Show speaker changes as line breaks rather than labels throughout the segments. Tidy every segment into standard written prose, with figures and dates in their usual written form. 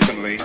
ultimately,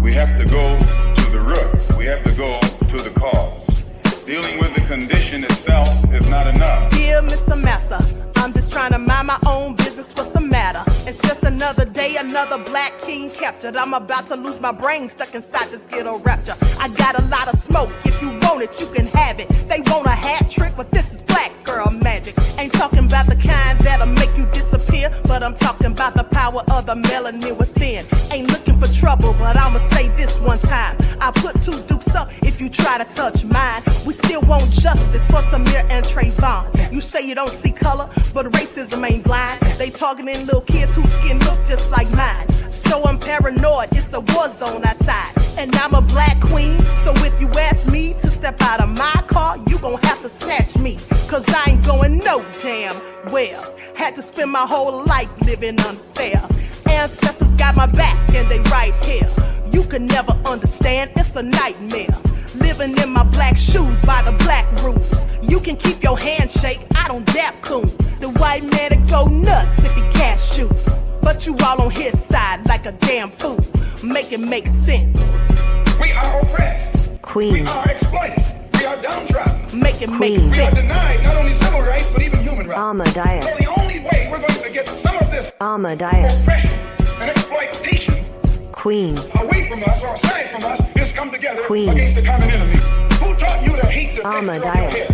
we have to go to the root. We have to go to the cause. Dealing with the condition itself is not enough.
Dear Mr. Massa, I'm just trying to mind my own business. What's the matter? It's just another day, another black king captured. I'm about to lose my brain, stuck inside this ghetto rapture. I got a lot of smoke. If you want it, you can have it. They want a hat trick, but this is black girl magic. Ain't talking about the kind that'll make you disappear, but I'm talking about the power of the melanin within. Ain't looking for trouble, but I'ma say this one time. I put two dukes up if you try to touch mine. We still want justice for Samir and Trayvon. You say you don't see color, but racism ain't blind. They targeting little kids whose skin look just like mine. So I'm paranoid, it's a war zone outside. And I'm a black queen, so if you ask me to step out of my car, you gon' have to snatch me. Cause I ain't going no damn well. Had to spend my whole life living unfair. Ancestors got my back and they right here. You can never understand, it's a nightmare. Living in my black shoes by the black rules. You can keep your handshake, I don't dap coons. The white man to go nuts if he cash you. But you all on his side like a damn fool. Make it make sense.
We are oppressed.
Queen.
We are exploited. We are downtrodden.
Make it make
We are
sense.
denied not only civil rights, but even human rights.
Ahmadiyah.
So the only way we're going to get some of this
Ahmadiyah.
oppression and exploitation
Queen.
away from us or aside from us is come together
Queen.
against the common enemy. Who taught you to hate the texture of your
Ahmadiyah.
hair?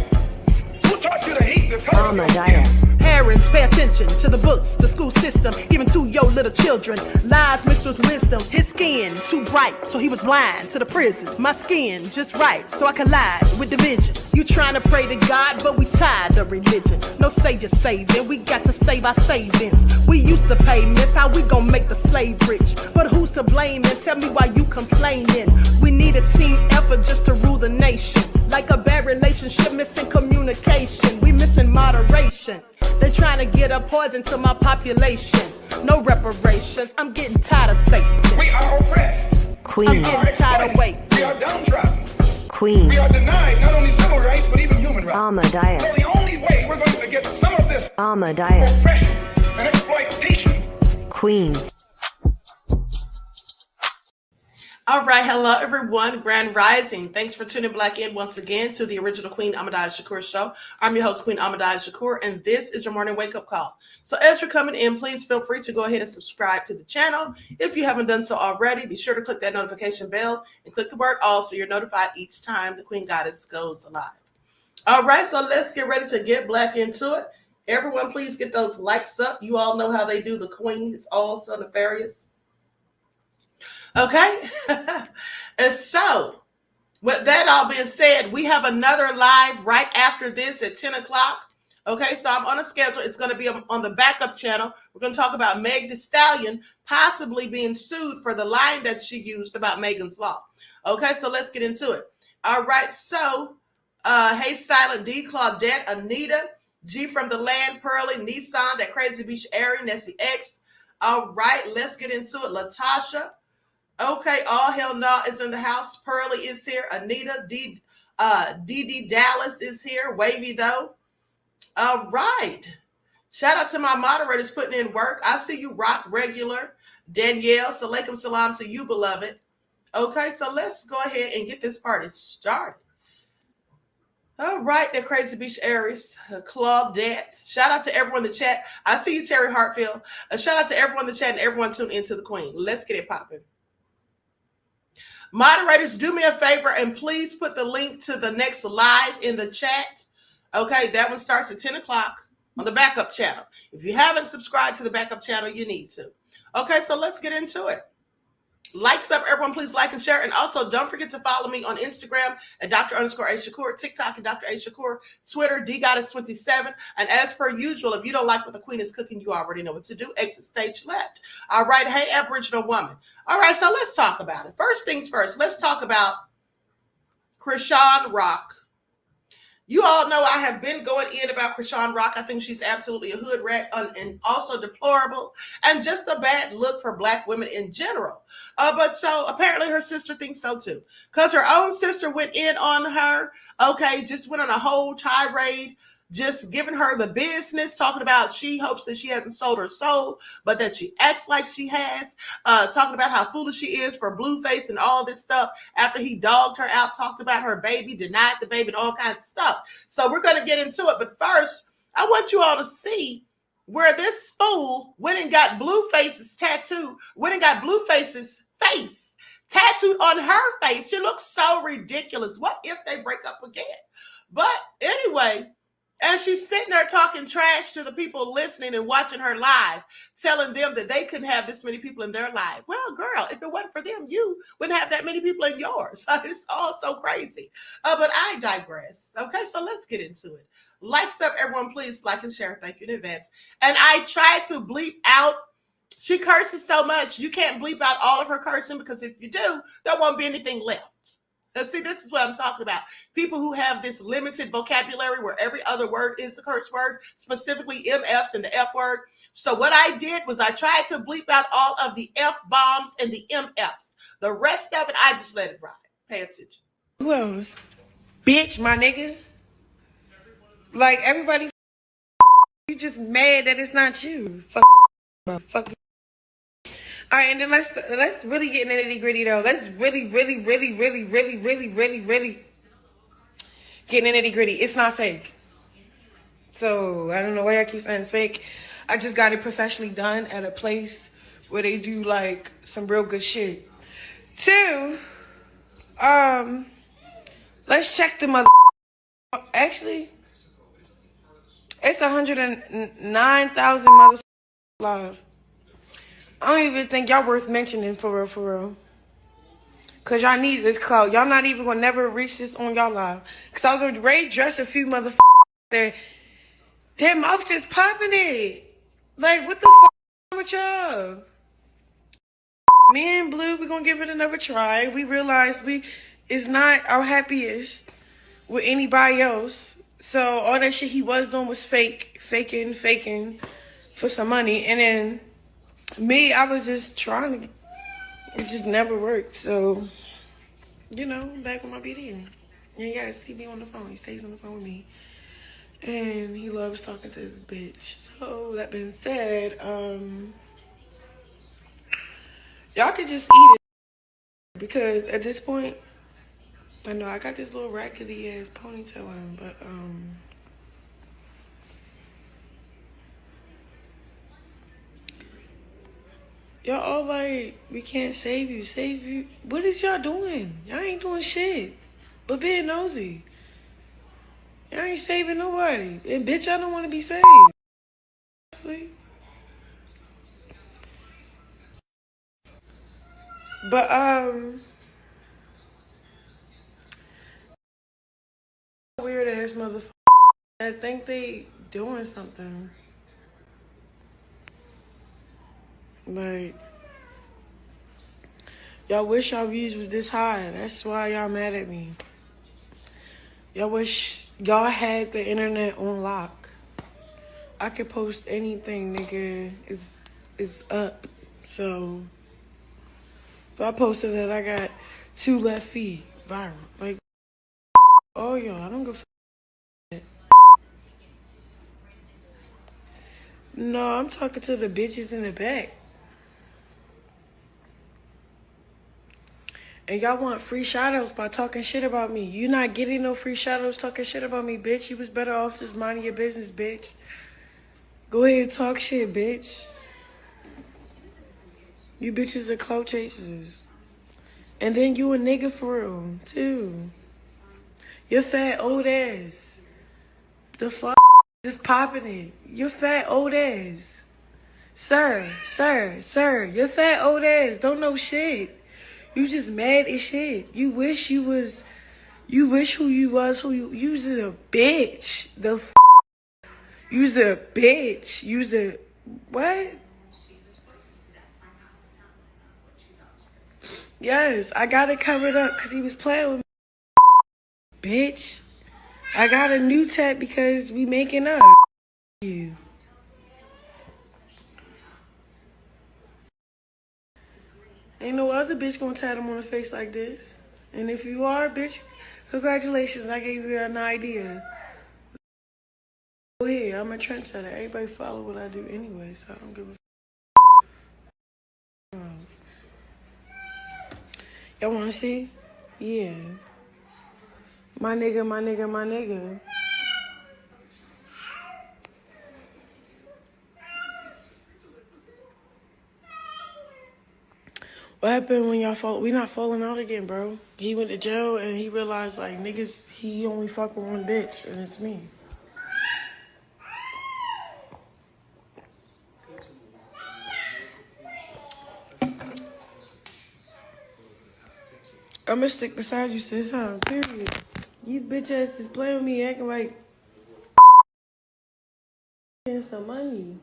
Who taught you to hate the color of your
Ahmadiyah.
skin?
Parents, pay attention to the books, the school system, given to your little children. Lies mixed with wisdom. His skin too bright, so he was blind to the prison. My skin just right, so I collide with division. You trying to pray to God, but we tired of religion. No savior saving, we got to save our savings. We used to pay miss, how we gon' make the slave rich? But who's to blame, and tell me why you complaining? We need a team effort just to rule the nation. Like a bad relationship, missing communication. We missing moderation. They trying to get a poison to my population. No reparations. I'm getting tired of Satan.
We are oppressed.
Queen.
We are
getting tired of
exploited.
waiting.
We are downtrodden.
Queen.
We are denied not only civil rights, but even human rights.
Ahmadiyah.
So the only way we're going to get some of this
Ahmadiyah.
oppression and exploitation.
Queen.
All right, hello everyone, Grand Rising. Thanks for tuning back in once again to the original Queen QueenAShakur show. I'm your host, Queen QueenAShakur, and this is your morning wake-up call. So as you're coming in, please feel free to go ahead and subscribe to the channel. If you haven't done so already, be sure to click that notification bell and click the word all so you're notified each time the Queen Goddess goes live. All right, so let's get ready to get black into it. Everyone, please get those likes up. You all know how they do the Queen. It's all so nefarious. Okay, and so with that all being said, we have another live right after this at 10 o'clock. Okay, so I'm on a schedule. It's going to be on the backup channel. We're going to talk about Meg Thee Stallion possibly being sued for the line that she used about Megan's Law. Okay, so let's get into it. All right, so hey, Silent D, Claudette, Anita, G from the Land, Pearly, Nissan, that Crazy Beach Airy, Nessie X. All right, let's get into it. Latasha. Okay, All Hell No is in the house. Pearly is here. Anita, DD Dallas is here. Wavy though. All right. Shout out to my moderators putting in work. I see you, Rock Regular. Danielle, Salaikum Salam to you, beloved. Okay, so let's go ahead and get this party started. All right, the Crazy Beach Aries, Claudette. Shout out to everyone in the chat. I see you, Terry Hartfield. Shout out to everyone in the chat and everyone tuned into the Queen. Let's get it popping. Moderators, do me a favor and please put the link to the next live in the chat. Okay, that one starts at 10 o'clock on the backup channel. If you haven't subscribed to the backup channel, you need to. Okay, so let's get into it. Likes up, everyone, please like and share. And also, don't forget to follow me on Instagram at Dr._A_Shakur, TikTok at Dr. A Shakur, Twitter, DGoddess27. And as per usual, if you don't like what the Queen is cooking, you already know what to do. Exit stage left. All right. Hey, Aboriginal woman. All right. So let's talk about it. First things first, let's talk about Chrisean Rock. You all know I have been going in about Chrisean Rock. I think she's absolutely a hood rat and also deplorable and just a bad look for Black women in general. But so apparently her sister thinks so too, because her own sister went in on her. Okay, just went on a whole tirade just giving her the business, talking about she hopes that she hasn't sold her soul, but that she acts like she has, talking about how foolish she is for Blueface and all this stuff after he dogged her out, talked about her baby, denied the baby, and all kinds of stuff. So we're going to get into it. But first, I want you all to see where this fool went and got Blueface's tattoo, went and got Blueface's face tattooed on her face. She looks so ridiculous. What if they break up again? But anyway, and she's sitting there talking trash to the people listening and watching her live, telling them that they couldn't have this many people in their life. Well, girl, if it wasn't for them, you wouldn't have that many people in yours. It's all so crazy. But I digress. Okay, so let's get into it. Likes up, everyone, please like and share. Thank you in advance. And I try to bleep out. She curses so much, you can't bleep out all of her cursing, because if you do, there won't be anything left. Now, see, this is what I'm talking about. People who have this limited vocabulary where every other word is a curse word, specifically MFs and the F word. So what I did was I tried to bleep out all of the F bombs and the MFs. The rest of it, I just let it ride. Pay attention.
Who else? Bitch, my nigga. Like, everybody, you just mad that it's not you. Fuck. All right, and then let's really get in the nitty gritty though. Let's really get in the nitty gritty. It's not fake. So I don't know why I keep saying it's fake. I just got it professionally done at a place where they do like some real good shit. 2, let's check the mother. Actually, it's 109,000 mother live. I don't even think y'all worth mentioning for real. Cause y'all need this clout. Y'all not even gonna never reach this on y'all live. Cause I was already dressed a few motherfuckers there. Their mouth just popping it. Like, what the with y'all? Me and Blue, we gonna give it another try. We realize it's not our happiest with anybody else. So all that shit he was doing was faking for some money. And then me, I was just trying to, it just never worked. So, you know, back with my BD. And you guys see me on the phone. He stays on the phone with me. And he loves talking to his bitch. So, that being said, y'all could just eat it. Because at this point, I know I got this little raggedy ass ponytail on, but, y'all all like, we can't save you. Save you. What is y'all doing? Y'all ain't doing shit but being nosy. Y'all ain't saving nobody. And bitch, I don't want to be saved. Honestly. But, weird ass motherfucker. I think they doing something. Like, y'all wish y'all views was this high. That's why y'all mad at me. Y'all wish y'all had the internet on lock. I could post anything, nigga. It's up. So, if I posted that I got 2 left feet viral. Like, oh, y'all, I don't give a f***. No, I'm talking to the bitches in the back. And y'all want free shoutouts by talking shit about me. You not getting no free shoutouts talking shit about me, bitch. You was better off just minding your business, bitch. Go ahead and talk shit, bitch. You bitches are clout chasers. And then you a nigga for real, too. Your fat old ass. The fuck just popping it. Your fat old ass. Sir, your fat old ass don't know shit. You just mad as shit. You wish who you was you was a bitch. You's a bitch. You's a, what? Yes, I got it covered up because he was playing with me. Bitch. I got a new tat because we making up. You. Ain't no other bitch gonna tat him on the face like this. And if you are, bitch, congratulations, I gave you an idea. Period. I'm a trendsetter. Everybody follow what I do anyway, so I don't give a Y'all wanna see? Yeah. My nigga, my nigga, my nigga. What happened when y'all fall? We not falling out again, bro. He went to jail and he realized, like, niggas, he only fuck with one bitch, and it's me. I'm gonna stick beside you, sis, huh? Period. These bitch asses playing with me, acting like getting some money.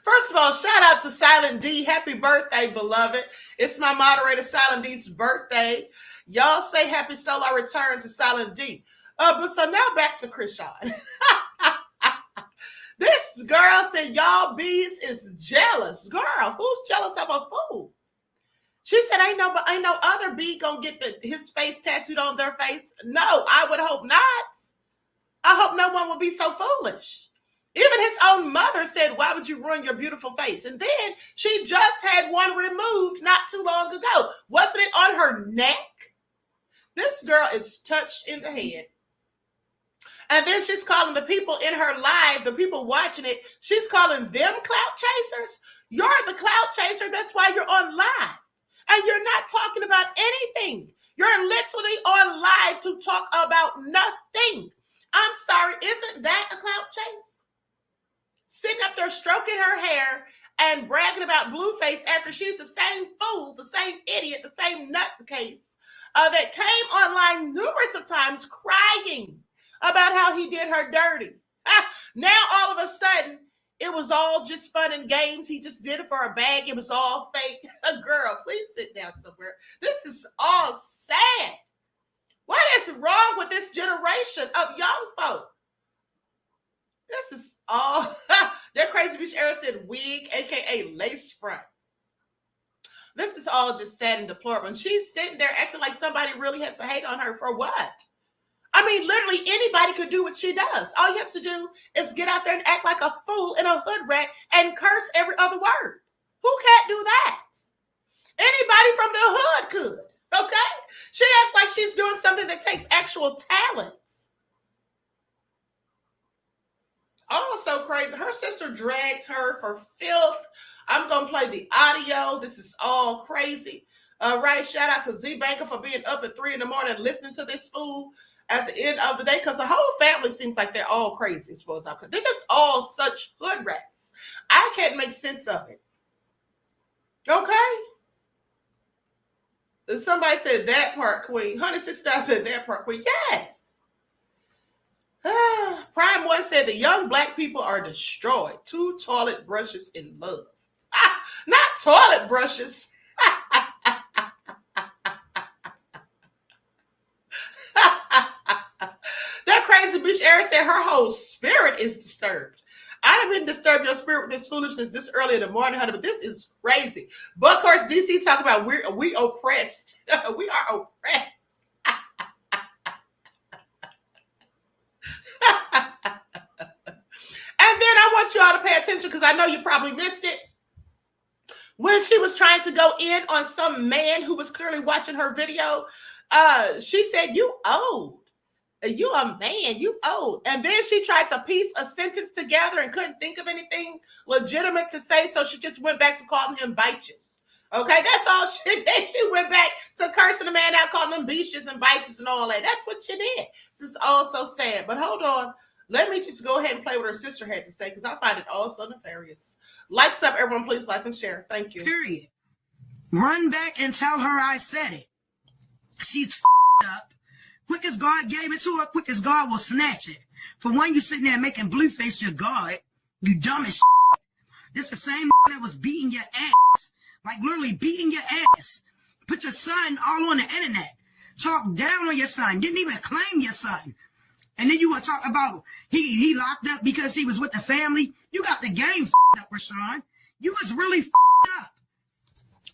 First of all, shout out to Silent D. Happy birthday, beloved. It's my moderator, Silent D's birthday. Y'all say happy solo return to Silent D. But so now back to Chrisean. This girl said y'all bees is jealous. Girl, who's jealous of a fool? She said, ain't no other bee gonna get his face tattooed on their face. No, I would hope not. I hope no one would be so foolish. Even his own mother said, why would you ruin your beautiful face? And then she just had one removed not too long ago. Wasn't it on her neck? This girl is touched in the head. And then she's calling the people in her live, the people watching it, she's calling them clout chasers. You're the clout chaser. That's why you're on live. And you're not talking about anything. You're literally on live to talk about nothing. I'm sorry, isn't that a clout chase? Sitting up there stroking her hair and bragging about Blueface after she's the same fool, the same idiot, the same nutcase that came online numerous of times crying about how he did her dirty. Now all of a sudden, it was all just fun and games. He just did it for a bag. It was all fake. Girl, please sit down somewhere. This is all sad. What is wrong with this generation of young folk? This is all. That crazy bitch era said wig, aka lace front. This is all just sad and deplorable. And she's sitting there acting like somebody really has to hate on her for what? I mean, literally anybody could do what she does. All you have to do is get out there and act like a fool and a hood rat and curse every other word. Who can't do that? Anybody from the hood could, okay? She acts like she's doing something that takes actual talents. Oh, so crazy. Her sister dragged her for filth. I'm going to play the audio. This is all crazy. All right, shout out to Z Banker for being up at 3 a.m. listening to this fool at the end of the day, because the whole family seems like they're all crazy as far as I'm concerned. They're just all such hood rats. I can't make sense of it. Okay? Somebody said that part, Queen. 106,000 said that part, Queen. Yes. Prime One said the young black people are destroyed. 2 toilet brushes in love. Not toilet brushes. That crazy bitch Erin said her whole spirit is disturbed. I'd have been disturbed your spirit with this foolishness this early in the morning, honey, but this is crazy. But of course, DC talk about we oppressed. We are oppressed. And then I want you all to pay attention because I know you probably missed it. When she was trying to go in on some man who was clearly watching her video, she said, you old. You a man, you old. And then she tried to piece a sentence together and couldn't think of anything legitimate to say, so she just went back to calling him bitches. Okay, that's all she did. She went back to cursing the man out, calling him bitches and bitches and all that. That's what she did. This is all so sad. But hold on. Let me just go ahead and play what her sister had to say, because I find it all so nefarious. Likes up, everyone. Please like and share. Thank you.
Period. Run back and tell her I said it. She's f***ed up. Quick as God gave it to her, quick as God will snatch it. For when you sitting there making Blueface your God, you dumb as shit. This the same that was beating your ass. Like literally beating your ass. Put your son all on the internet. Talk down on your son. Didn't even claim your son. And then you want to talk about he locked up because he was with the family. You got the game f***ed up, Rashawn. You was really f***ed up.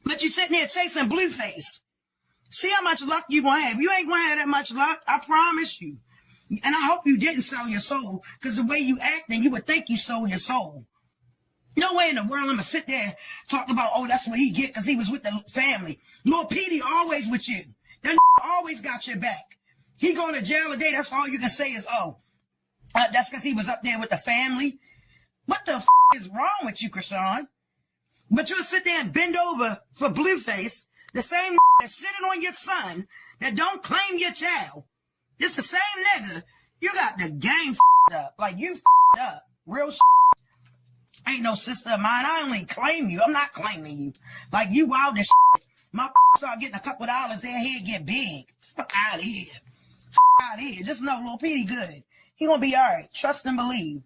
But you sitting there chasing Blueface. See how much luck you gonna have. You ain't gonna have that much luck. I promise you. And I hope you didn't sell your soul, because the way you acting, you would think you sold your soul. No way in the world I'm going to sit there talk about, oh, that's what he get because he was with the family. Lil Petey always with you. That always got your back. He going to jail today, that's all you can say is, oh, that's because he was up there with the family. What the is wrong with you, Chrisean? But you'll sit there and bend over for Blueface, the same that's sitting on your son that don't claim your child. It's the same nigga. You got the game up. Like, you up. Real Ain't no sister of mine. I only claim you. I'm not claiming you. Like, you wild as My start getting a couple dollars, their head get big. Fuck out of here. Fuck out of here. Just know Lil Petey good. He gonna be alright. Trust and believe.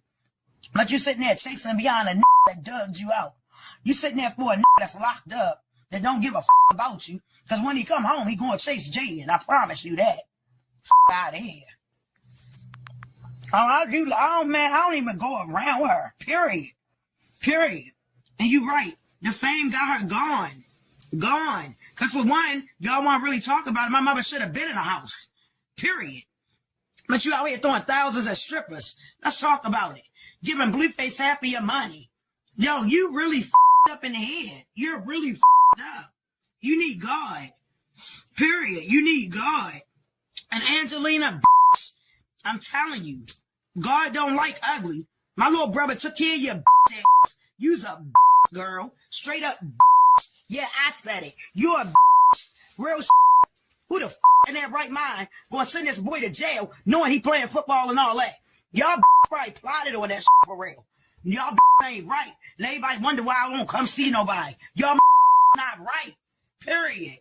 But you sitting there chasing behind a that dug you out. You sitting there for a that's locked up, that don't give a about you. Because when he come home, he gonna chase Jay, and I promise you that. Out of here. I don't even go around her. Period. And you right. The fame got her gone. Because for one, y'all want to really talk about it. My mother should have been in the house. Period. But you out here throwing thousands at strippers. Let's talk about it. Giving Blueface half of your money. Yo, you really up in the head. You're really up. You need God. Period. You need God. And Angelina, I'm telling you, God don't like ugly. My little brother took care of your ass. You's a girl. Straight up. Yeah, I said it. You're a real. Who the in that right mind gonna send this boy to jail knowing he playing football and all that? Y'all probably plotted on that for real. Y'all ain't right. And everybody wonder why I won't come see nobody. Y'all not right. Period.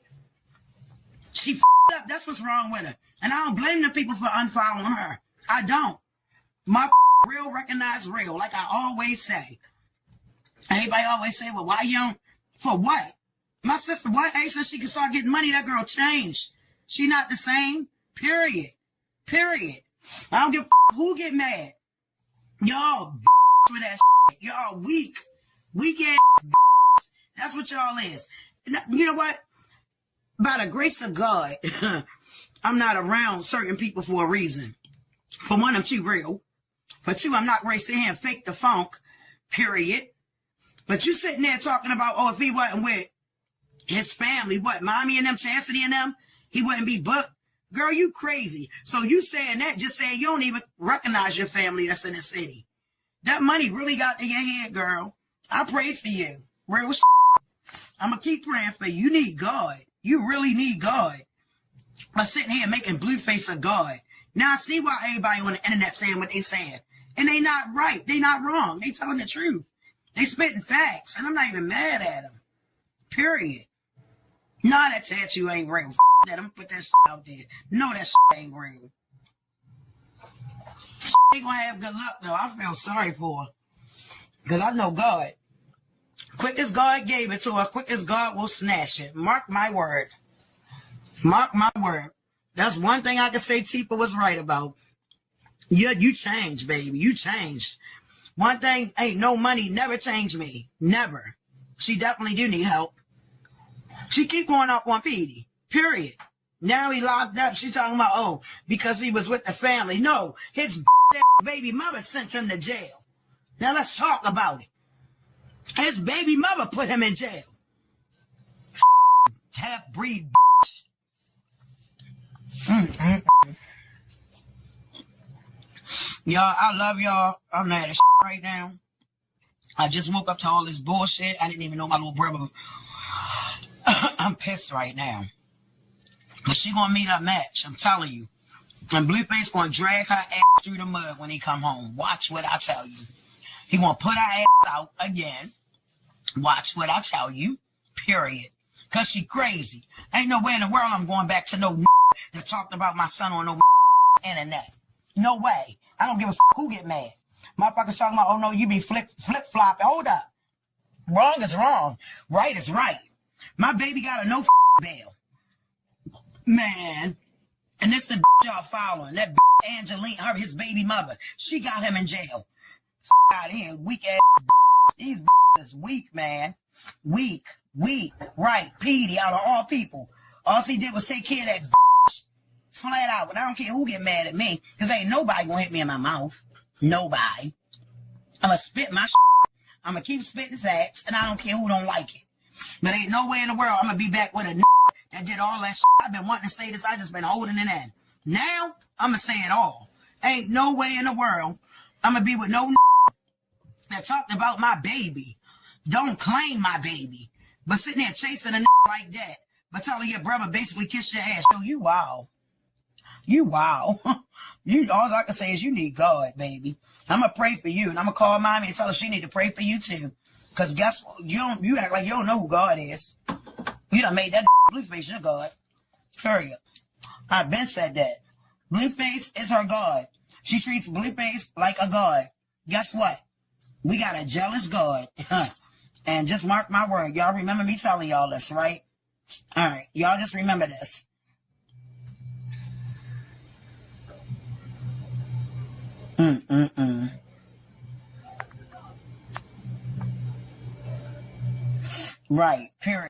She up. That's what's wrong with her. And I don't blame the people for unfollowing her. I don't. My real recognize real, like I always say. Everybody always say, well, why you don't? For what? My sister, what age so she can start getting money? That girl changed. She not the same. Period. I don't give a who get mad. Y'all with that shit. Y'all weak. Weak ass. That's what y'all is. You know what? By the grace of God, I'm not around certain people for a reason. For one, I'm too real. For two, I'm not ready to sit here and fake the funk. Period. But you sitting there talking about, oh, if he wasn't with his family, what, Mommy and them, Chastity and them, he wouldn't be booked. Girl, you crazy. So you saying that, just saying you don't even recognize your family that's in the city. That money really got to your head, girl. I pray for you. Real I'm going to keep praying for you. You need God. You really need God. But sitting here making Blueface a God. Now I see why everybody on the internet saying what they saying. And they not right. They not wrong. They telling the truth. They spitting facts. And I'm not even mad at them. Period. Nah, that tattoo ain't real. That. I'm gonna put that out there. No, that ain't real. Ain't gonna have good luck though. I feel sorry for her. Because I know God. Quick as God gave it to her, quick as God will snatch it. Mark my word. Mark my word. That's one thing I can say Tifa was right about. You changed, baby. You changed. One thing, ain't no money never changed me. Never. She definitely do need help. She keep going up on Petey. Period. Now he locked up. She talking about, oh, because he was with the family. No, his baby mother sent him to jail. Now let's talk about it. His baby mother put him in jail. Half-breed Y'all, I love y'all. I'm mad as right now. I just woke up to all this bullshit. I didn't even know my little brother. I'm pissed right now. But she gonna meet her match, I'm telling you. And Blueface gonna drag her ass through the mud when he come home. Watch what I tell you. He gonna put her ass out again. Watch what I tell you. Period. Cause she crazy. Ain't no way in the world I'm going back to no that talked about my son on no internet. No way. I don't give a who get mad. Motherfuckers talking about, oh no, you be flip-flopping. Hold up. Wrong is wrong. Right is right. My baby got a no bail. Man. And this the y'all following. That Angelina, his baby mother. She got him in jail. Out of here. Weak ass. These is weak, man. Weak. Right. Petey out of all people. All he did was take care of that Flat out. And I don't care who get mad at me, because ain't nobody gonna hit me in my mouth. Nobody. I'm gonna spit my shit. I'm gonna keep spitting facts, and I don't care who don't like it. But ain't no way in the world I'm gonna be back with a that did all that shit. I've been wanting to say this, I just been holding it in. Now, I'm gonna say it all. Ain't no way in the world I'm gonna be with no that talked about my baby. Don't claim my baby. But sitting there chasing a like that, but telling your brother basically kiss your ass. Yo, you wow. You wow. All I can say is you need God, baby. I'm gonna pray for you, and I'm gonna call mommy and tell her she need to pray for you too. Cause guess what? You act like you don't know who God is. You done made that Blueface your God. Period. I've been said that. Blueface is her God. She treats Blueface like a God. Guess what? We got a jealous God. And just mark my word. Y'all remember me telling y'all this, right? All right. Y'all just remember this. Right. Period.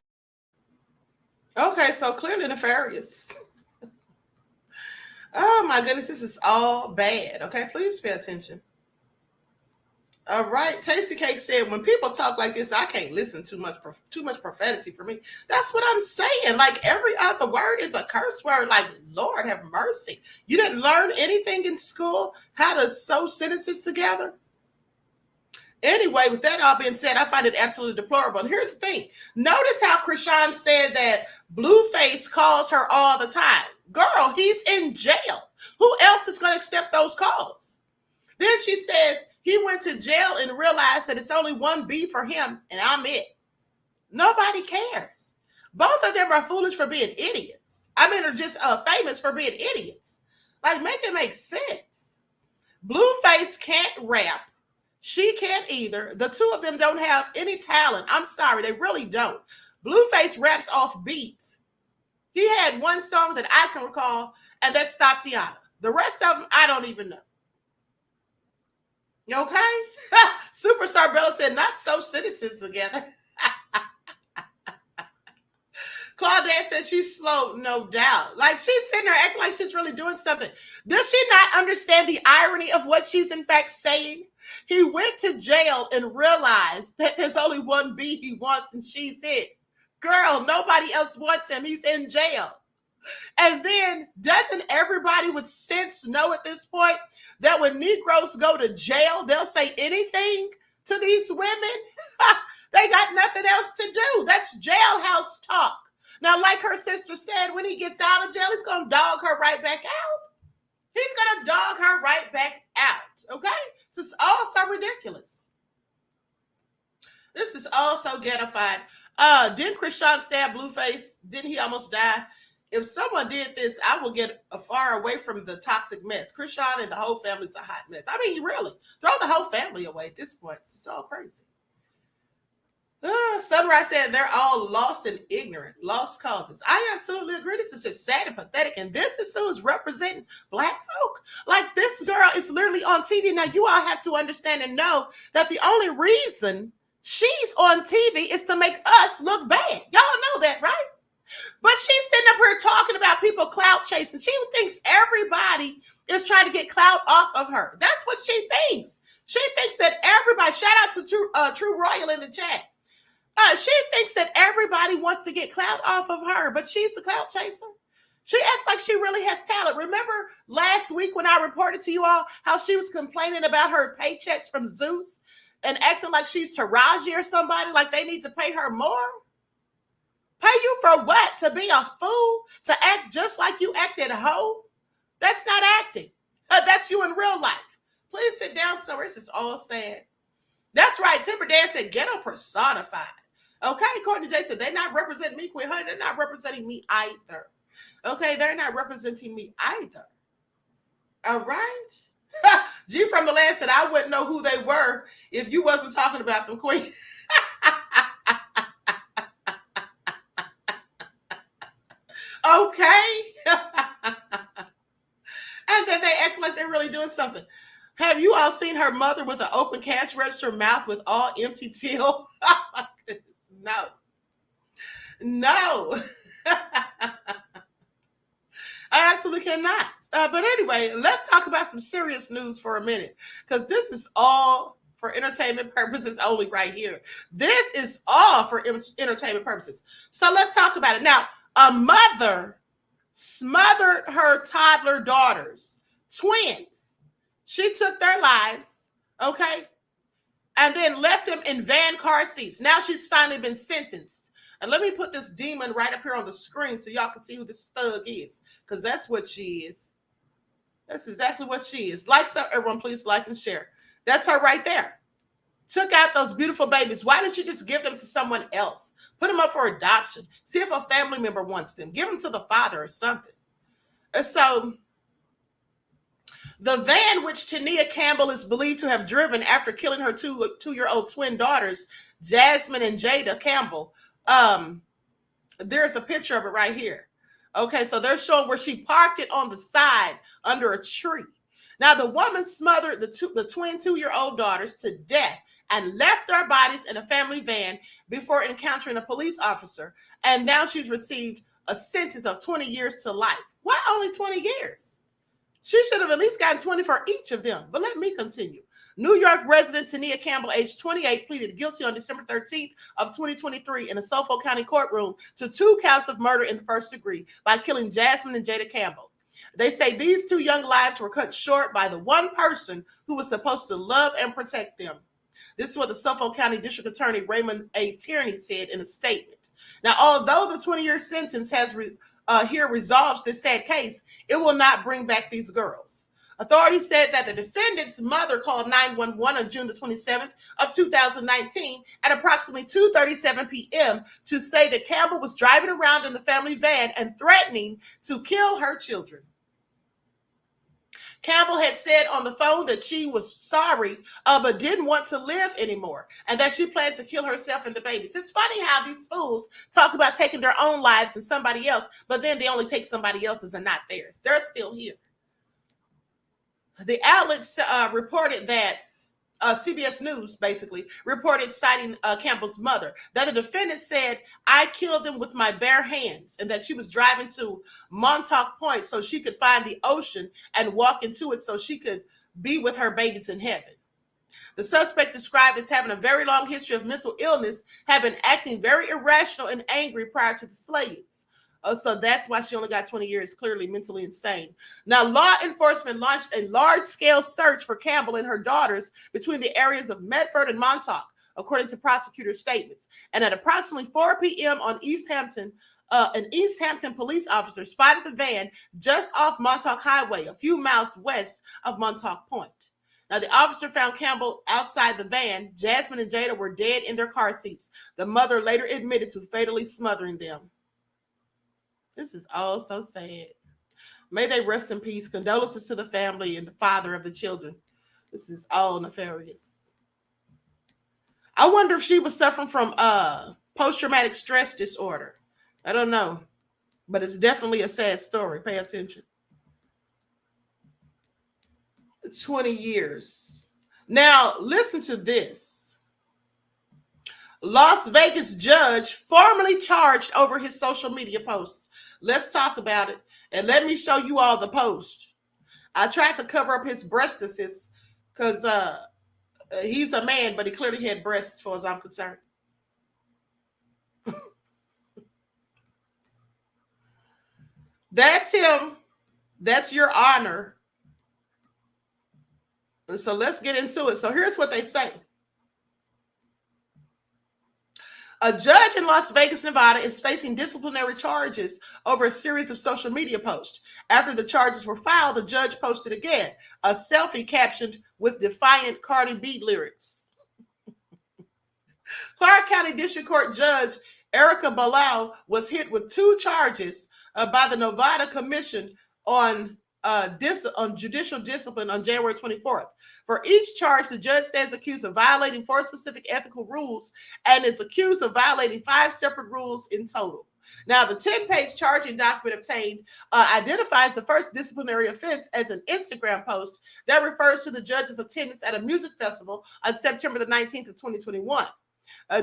Okay, so clearly nefarious. Oh my goodness, this is all bad. Okay, please pay attention. All right, Tasty Cake said, when people talk like this, I can't listen too much profanity for me. That's what I'm saying. Like every other word is a curse word. Like, Lord have mercy. You didn't learn anything in school, how to sew sentences together? Anyway, with that all being said, I find it absolutely deplorable. And here's the thing. Notice how Chrisean said that Blueface calls her all the time. Girl, he's in jail. Who else is going to accept those calls? Then she says he went to jail and realized that it's only one B for him, and I'm it. Nobody cares. Both of them are foolish for being idiots. I mean, are just famous for being idiots. Like, make it make sense. Blueface can't rap. She can't either. The two of them don't have any talent. I'm sorry, they really don't. Blueface raps off beats. He had one song that I can recall, and that's Tenia. The rest of them, I don't even know. Okay? Superstar Bella said, not so citizens together. Claudette said she's slow, no doubt. Like, she's sitting there acting like she's really doing something. Does she not understand the irony of what she's in fact saying? He went to jail and realized that there's only one B he wants, and she's it. Girl, nobody else wants him. He's in jail. And then doesn't everybody with sense know at this point that when Negroes go to jail, they'll say anything to these women? They got nothing else to do. That's jailhouse talk. Now, like her sister said, when he gets out of jail, he's going to dog her right back out. He's going to dog her right back out. Okay? This is all so ridiculous. This is all so ghettofied. Didn't Chrisean stab Blueface? Didn't he almost die? If someone did this, I will get far away from the toxic mess. Chrisean and the whole family's a hot mess. I mean, really, throw the whole family away at this point. It's so crazy. Sunrise said they're all lost and ignorant, lost causes. I absolutely agree. This is just sad and pathetic. And this is who's representing Black folk. Like, this girl is literally on TV. Now, you all have to understand and know that the only reason she's on TV is to make us look bad. Y'all know that, right? But she's sitting up here talking about people clout chasing. She thinks everybody is trying to get clout off of her. That's what she thinks. She thinks that everybody, shout out to True Royal in the chat. She thinks that everybody wants to get clout off of her, but she's the clout chaser. She acts like she really has talent. Remember last week when I reported to you all how she was complaining about her paychecks from Zeus and acting like she's Taraji or somebody, like they need to pay her more? Pay you for what? To be a fool? To act just like you act at home? That's not acting. That's you in real life. Please sit down somewhere. This is all sad. That's right. Timber Dan said ghetto personified. Okay, Courtney J said they're not representing me, Queen Honey. They're not representing me either. Okay, they're not representing me either. All right. G from the land said I wouldn't know who they were if you wasn't talking about them, Queen. Okay. And then they act like they're really doing something. Have you all seen her mother with an open cash register mouth with all empty till? Oh my goodness. No.
I absolutely cannot. But anyway, let's talk about some serious news for a minute, because this is all for entertainment purposes only right here. This is all for entertainment purposes. So let's talk about it. Now, a mother smothered her toddler daughters, twins. She took their lives, okay, and then left them in van car seats. Now she's finally been sentenced. And let me put this demon right up here on the screen so y'all can see who this thug is, because that's what she is. That's exactly what she is. Like, so everyone, please like and share. That's her right there. Took out those beautiful babies. Why didn't you just give them to someone else? Put them up for adoption. See if a family member wants them. Give them to the father or something. And so the van which Tenia Campbell is believed to have driven after killing her two-year-old twin daughters, Jasmine and Jada Campbell, there's a picture of it right here. Okay, so they're showing where she parked it on the side under a tree. Now, the woman smothered the twin two-year-old daughters to death and left their bodies in a family van before encountering a police officer. And now she's received a sentence of 20 years to life. Why only 20 years? She should have at least gotten 20 for each of them. But let me continue. New York resident Tenia Campbell, age 28, pleaded guilty on December 13th of 2023 in a Suffolk County courtroom to 2 counts of murder in the first degree by killing Jasmine and Jada Campbell. They say these 2 young lives were cut short by the one person who was supposed to love and protect them. This is what the Suffolk County District Attorney Raymond A. Tierney said in a statement. Now, although the 20-year sentence has resolves this sad case, it will not bring back these girls. Authorities said that the defendant's mother called 911 on June the 27th of 2019 at approximately 2:37 p.m. to say that Campbell was driving around in the family van and threatening to kill her children. Campbell had said on the phone that she was sorry, but didn't want to live anymore, and that she planned to kill herself and the babies. It's funny how these fools talk about taking their own lives and somebody else, but then they only take somebody else's and not theirs. They're still here. The outlets reported that CBS News basically reported, citing Campbell's mother, that the defendant said, "I killed them with my bare hands," and that she was driving to Montauk Point so she could find the ocean and walk into it so she could be with her babies in heaven. The suspect, described as having a very long history of mental illness, had been acting very irrational and angry prior to the slayings. So that's why she only got 20 years, clearly mentally insane. Now, law enforcement launched a large-scale search for Campbell and her daughters between the areas of Medford and Montauk, according to prosecutor statements. And at approximately 4 p.m. on East Hampton, an East Hampton police officer spotted the van just off Montauk Highway, a few miles west of Montauk Point. Now, the officer found Campbell outside the van. Jasmine and Jada were dead in their car seats. The mother later admitted to fatally smothering them. This is all so sad. May they rest in peace. Condolences to the family and the father of the children. This is all nefarious. I wonder if she was suffering from post-traumatic stress disorder. I don't know. But it's definitely a sad story. Pay attention. 20 years. Now, listen to this. Las Vegas judge formally charged over his social media posts. Let's talk about it. And let me show you all the post. I tried to cover up his breastises because he's a man, but he clearly had breasts as far as I'm concerned. That's him. That's your honor. So let's get into it. So here's what they say. A judge in Las Vegas, Nevada, is facing disciplinary charges over a series of social media posts. After the charges were filed, the judge posted again a selfie captioned with defiant Cardi B lyrics. Clark County District Court Judge Erica Balau was hit with 2 charges by the Nevada Commission on judicial discipline on January 24th. For each charge, the judge stands accused of violating 4 specific ethical rules and is accused of violating 5 separate rules in total. Now, the 10-page charging document obtained identifies the first disciplinary offense as an Instagram post that refers to the judge's attendance at a music festival on September the 19th of 2021.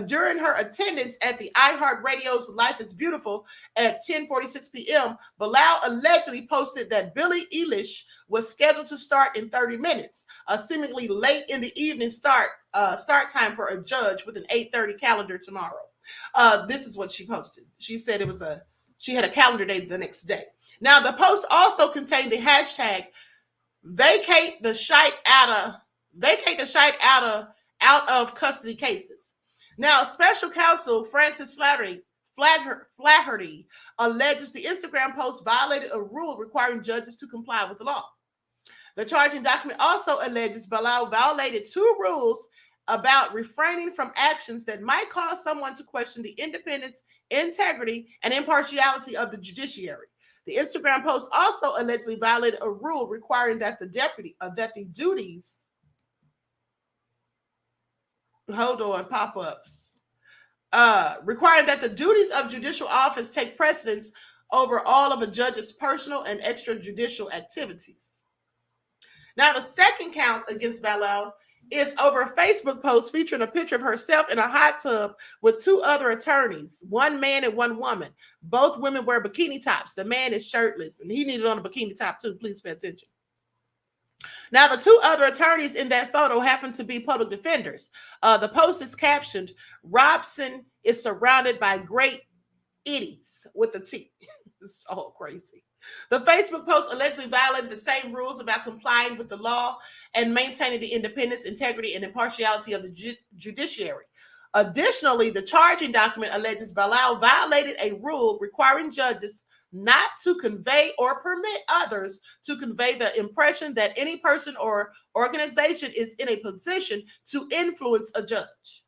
During her attendance at the iHeartRadio's Life is Beautiful at 10:46 p.m., Bilal allegedly posted that Billie Eilish was scheduled to start in 30 minutes, seemingly late in the evening start time for a judge with an 8:30 calendar tomorrow. This is what she posted. She said she had a calendar date the next day. Now, the post also contained the hashtag vacate the shite out of custody cases. Now, special counsel Francis Flaherty alleges the Instagram post violated a rule requiring judges to comply with the law. The charging document also alleges Bilal violated 2 rules about refraining from actions that might cause someone to question the independence, integrity, and impartiality of the judiciary. The Instagram post also allegedly violated a rule requiring that the duties requiring that the duties of judicial office take precedence over all of a judge's personal and extrajudicial activities. Now, the second count against Bilal is over a Facebook post featuring a picture of herself in a hot tub with 2 other attorneys, 1 man and 1 woman. Both women wear bikini tops. The man is shirtless, and he needed on a bikini top too. Please pay attention. Now, the 2 other attorneys in that photo happen to be public defenders. The post is captioned, "Robson is surrounded by great idiots," with a T. It's all crazy. The Facebook post allegedly violated the same rules about complying with the law and maintaining the independence, integrity, and impartiality of the judiciary. Additionally, the charging document alleges Bilal violated a rule requiring judges not to convey or permit others to convey the impression that any person or organization is in a position to influence a judge.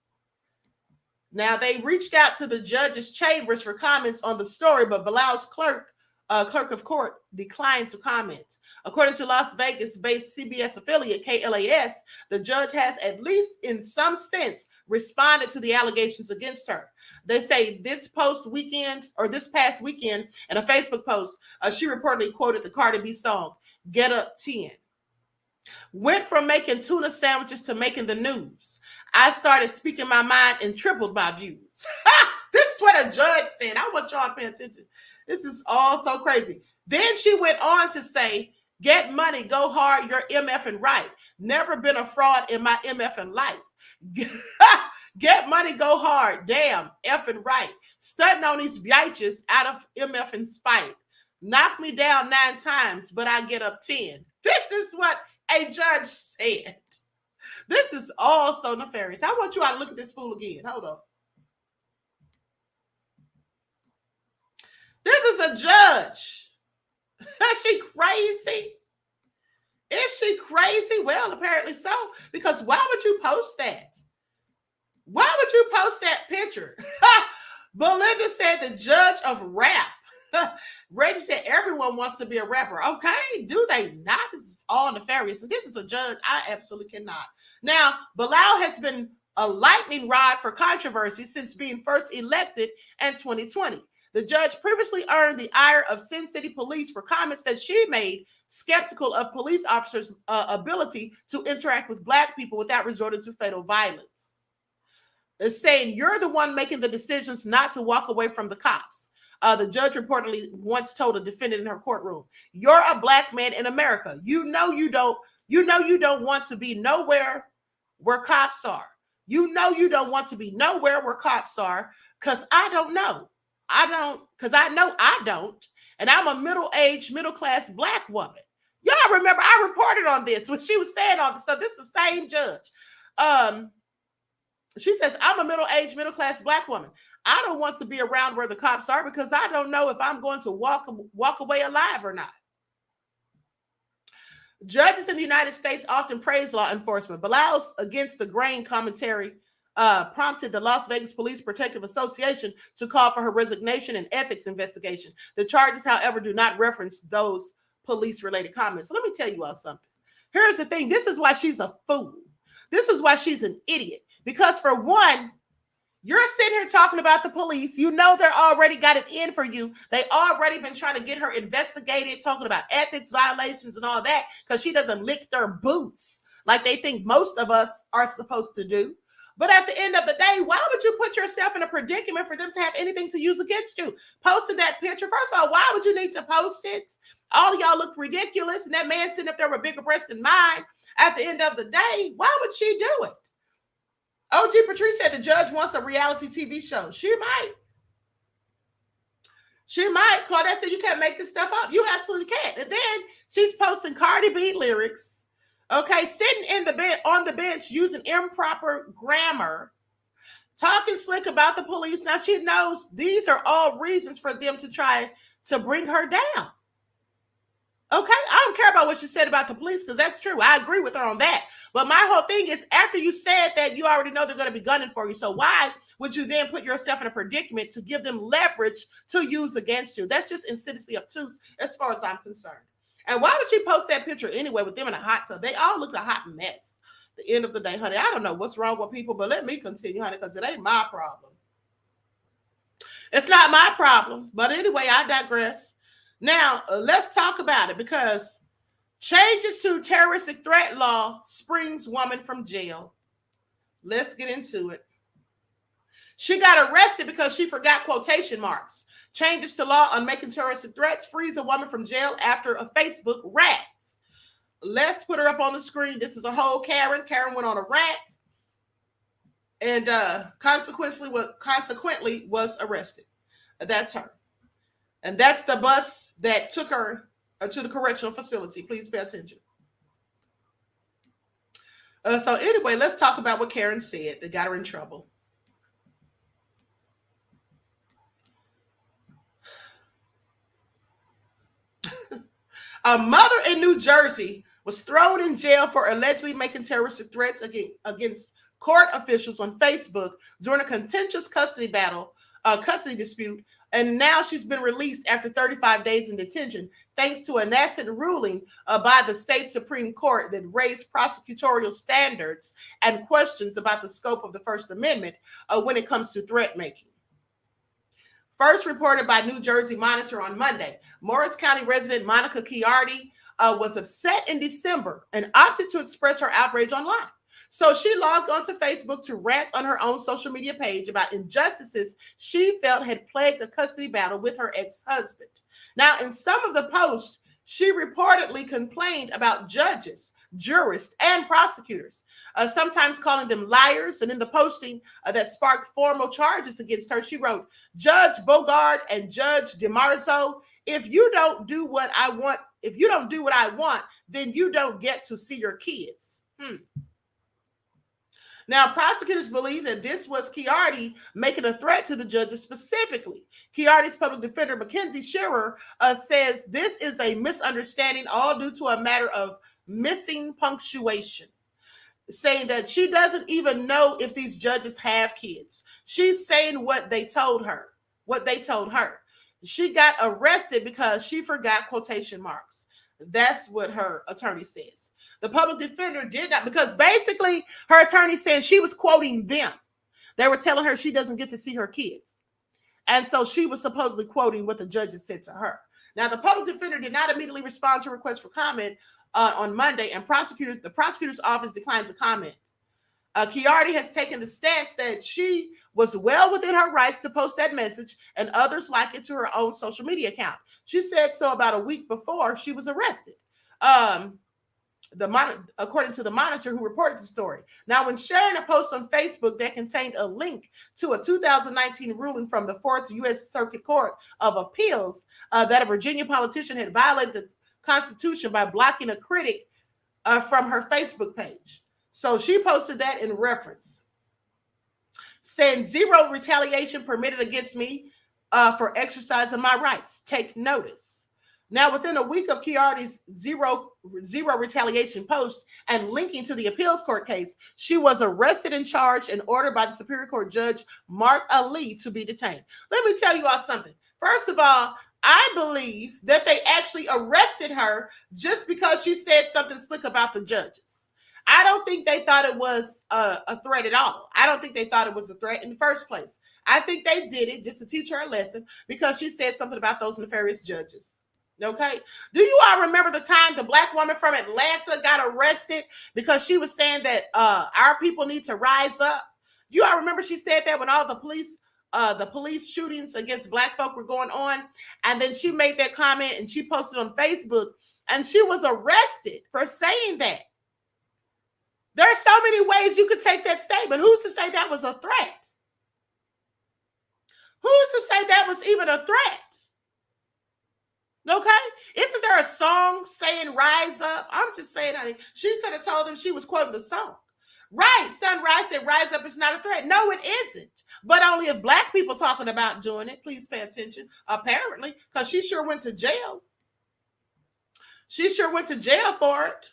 Now, they reached out to the judge's chambers for comments on the story, but Bilal's clerk of court declined to comment. According to Las Vegas-based CBS affiliate KLAS, the judge has, at least in some sense, responded to the allegations against her. They say this past weekend, in a Facebook post, she reportedly quoted the Cardi B song, "Get Up 10." Went from making tuna sandwiches to making the news. I started speaking my mind and tripled my views. This is what a judge said. I want y'all to pay attention. This is all so crazy. Then she went on to say, "Get money, go hard, you're MFing right. Never been a fraud in my MFing life. Get money, go hard, damn, effing right. Stunting on these bitches out of MFing spite. Knock me down 9 times, but I get up 10. This is what a judge said. This is all so nefarious. I want you all to look at this fool again. Hold on. This is a judge. Is she crazy? Is she crazy? Well, apparently so. Because why would you post that? Why would you post that picture? Belinda said the judge of rap. Reggie said everyone wants to be a rapper. Okay, do they not? This is all nefarious. This is a judge. I absolutely cannot. Now, Bilal has been a lightning rod for controversy since being first elected in 2020. The judge previously earned the ire of Sin City police for comments that she made skeptical of police officers' ability to interact with Black people without resorting to fatal violence. It's saying you're the one making the decisions not to walk away from the cops. The judge reportedly once told a defendant in her courtroom, "You're a Black man in America. You know you don't want to be nowhere where cops are. You know you don't want to be nowhere where cops are, because I don't know. Because I know I don't. And I'm a middle-aged, middle-class Black woman." Y'all remember I reported on this when she was saying all this stuff. This is the same judge. She says, "I'm a middle-aged, middle-class Black woman. I don't want to be around where the cops are because I don't know if I'm going to walk away alive or not." Judges in the United States often praise law enforcement. Bilal's against the grain commentary prompted the Las Vegas Police Protective Association to call for her resignation and ethics investigation. The charges, however, do not reference those police-related comments. So let me tell you all something. Here's the thing. This is why she's a fool. This is why she's an idiot. Because for one, you're sitting here talking about the police. You know they're already got it in for you. They already been trying to get her investigated, talking about ethics violations and all that, because she doesn't lick their boots like they think most of us are supposed to do. But at the end of the day, why would you put yourself in a predicament for them to have anything to use against you? Posting that picture, first of all, why would you need to post it? All of y'all look ridiculous, and that man sitting up there with bigger breasts than mine. At the end of the day, why would she do it? OG Patrice said the judge wants a reality TV show. She might. She might. Claudette said you can't make this stuff up. You absolutely can't. And then she's posting Cardi B lyrics. Okay, sitting on the bench using improper grammar, talking slick about the police. Now she knows these are all reasons for them to try to bring her down. Okay, I don't care about what she said about the police because that's true. I agree with her on that. But my whole thing is after you said that, you already know they're going to be gunning for you. So why would you then put yourself in a predicament to give them leverage to use against you? That's just insidiously obtuse as far as I'm concerned. And why would she post that picture anyway with them in a hot tub? They all look a hot mess. At the end of the day, honey, I don't know what's wrong with people, but let me continue, honey, because it ain't my problem. It's not my problem. But anyway, I digress. Now, let's talk about it because changes to terroristic threat law springs woman from jail. Let's get into it. She got arrested because she forgot quotation marks. Changes to law on making terroristic threats frees a woman from jail after a Facebook rant. Let's put her up on the screen. This is a whole Karen. Karen went on a rant and consequently was arrested. That's her. And that's the bus that took her to the correctional facility. Please pay attention. So anyway, let's talk about what Karen said that got her in trouble. A mother in New Jersey was thrown in jail for allegedly making terroristic threats against court officials on Facebook during a contentious custody dispute. And now she's been released after 35 days in detention, thanks to a nascent ruling by the state Supreme Court that raised prosecutorial standards and questions about the scope of the First Amendment when it comes to threat making. First reported by New Jersey Monitor on Monday, Morris County resident Monica Chiardi was upset in December and opted to express her outrage online. So she logged onto Facebook to rant on her own social media page about injustices she felt had plagued the custody battle with her ex-husband. Now, in some of the posts, she reportedly complained about judges, jurists, and prosecutors, sometimes calling them liars. And in the posting that sparked formal charges against her, she wrote, Judge Bogard and Judge DeMarzo, if you don't do what I want, then you don't get to see your kids. Now, prosecutors believe that this was Chiardi making a threat to the judges specifically. Chiardi's public defender, Mackenzie Shearer, says this is a misunderstanding, all due to a matter of missing punctuation, saying that she doesn't even know if these judges have kids. She's saying what they told her. She got arrested because she forgot quotation marks. That's what her attorney says. The public defender did not, because basically her attorney said she was quoting them. They were telling her she doesn't get to see her kids. And so she was supposedly quoting what the judges said to her. Now, the public defender did not immediately respond to a request for comment on Monday, and the prosecutor's office declined to comment. Chiardi has taken the stance that she was well within her rights to post that message and others like it to her own social media account. She said so about a week before she was arrested. According to the Monitor, who reported the story. Now, when sharing a post on Facebook that contained a link to a 2019 ruling from the 4th U.S. Circuit Court of Appeals that a Virginia politician had violated the Constitution by blocking a critic from her Facebook page. So she posted that in reference, saying zero retaliation permitted against me for exercising my rights. Take notice. Now, within a week of Chiardi's zero retaliation post and linking to the appeals court case, she was arrested and charged and ordered by the Superior Court Judge Mark Ali to be detained. Let me tell you all something. First of all, I believe that they actually arrested her just because she said something slick about the judges. I don't think they thought it was a threat at all. I don't think they thought it was a threat in the first place. I think they did it just to teach her a lesson because she said something about those nefarious judges. Okay. Do you all remember the time the black woman from Atlanta got arrested because she was saying that our people need to rise up? You all remember she said that when all the police shootings against black folk were going on, and then she made that comment and she posted on Facebook, and she was arrested for saying that. There are so many ways you could take that statement. Who's to say that was a threat? Who's to say that was even a threat? Okay? Isn't there a song saying rise up? I'm just saying, honey, she could have told them she was quoting the song. Right, Sunrise said rise up is not a threat. No, it isn't. But only if black people talking about doing it. Please pay attention. Apparently, because she sure went to jail. She sure went to jail for it.